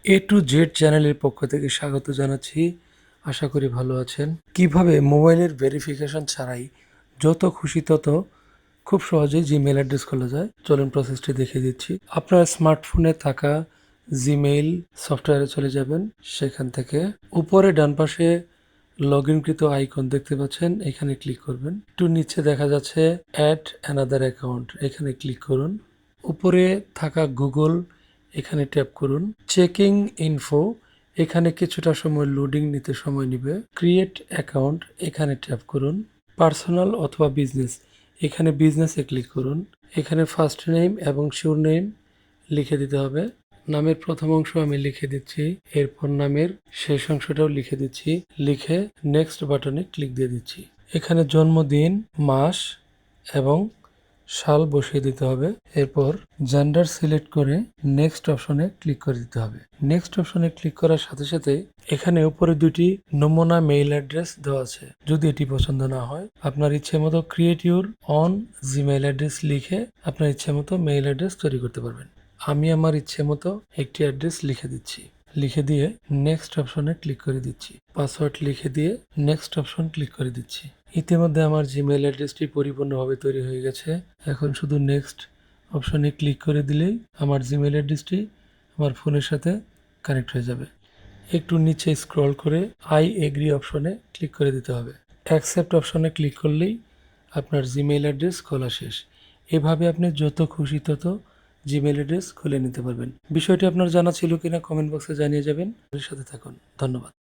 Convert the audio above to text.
A to Z চ্যানেলের পক্ষ থেকে স্বাগত জানাচ্ছি। আশা করি ভালো আছেন। কিভাবে মোবাইলের ভেরিফিকেশন ছাড়াই যত খুশি তত খুব সহজেই জিমেইল অ্যাড্রেস খোলা যায়, চলুন প্রসেসটি দেখিয়ে দিচ্ছি। আপনার স্মার্টফোনে থাকা জিমেইল সফটওয়্যারে চলে যাবেন। সেখান থেকে উপরে ডান পাশে লগ ইনকৃত আইকন দেখতে পাচ্ছেন, এখানে ক্লিক করবেন। একটু নিচে দেখা যাচ্ছে অ্যাড অ্যানাদার অ্যাকাউন্ট, এখানে ক্লিক করুন। উপরে থাকা গুগল এখানে ট্যাপ করুন। চেকিং ইনফো এখানে কিছুটা সময় লোডিং নিতে সময় নেবে। ক্রিয়েট অ্যাকাউন্ট এখানে ট্যাপ করুন। পার্সোনাল অথবা বিজনেস এখানে বিজনেসে ক্লিক করুন। এখানে ফার্স্ট নেম এবং শিওর নেম লিখে দিতে হবে। নামের প্রথম অংশ আমি লিখে দিচ্ছি, এরপর নামের শেষ অংশটাও লিখে দিচ্ছি। লিখে নেক্সট বাটনে ক্লিক দিয়ে দিচ্ছি। এখানে জন্মদিন, মাস এবং সাল বসিয়ে দিতে হবে। এরপর জেন্ডার সিলেক্ট করে নেক্সট অপশনে ক্লিক করে দিতে হবে। নেক্সট অপশনে ক্লিক করার সাথে সাথে এখানে উপরে দুটি নমুনা মেইল অ্যাড্রেস দেওয়া আছে। যদি এটি পছন্দ না হয়, আপনার ইচ্ছে মতো create your on Gmail address লিখে আপনার ইচ্ছে মতো মেইল অ্যাড্রেস তৈরি করতে পারবেন। আমি আমার ইচ্ছে মতো একটি অ্যাড্রেস লিখে দিচ্ছি। লিখে দিয়ে নেক্সট অপশনে ক্লিক করে দিচ্ছি। পাসওয়ার্ড লিখে দিয়ে নেক্সট অপশন ক্লিক করে দিচ্ছি। ইতিমধ্যে আমার জিমেইল অ্যাড্রেসটি পরিপূর্ণভাবে তৈরি হয়ে গেছে। এখন শুধু নেক্সট অপশনে ক্লিক করে দিলেই আমার জিমেইল অ্যাড্রেসটি আমার ফোনের সাথে কানেক্ট হয়ে যাবে। একটু নিচে স্ক্রল করে আই এগ্রি অপশনে ক্লিক করে দিতে হবে। অ্যাকসেপ্ট অপশনে ক্লিক করলেই আপনার জিমেইল অ্যাড্রেস খোলা শেষ। এভাবে আপনি যত খুশি তত জিমেইল অ্যাড্রেস খুলে নিতে পারবেন। বিষয়টি আপনার জানা ছিল কিনা কমেন্ট বক্সে জানিয়ে যাবেন। সাথে থাকুন। ধন্যবাদ।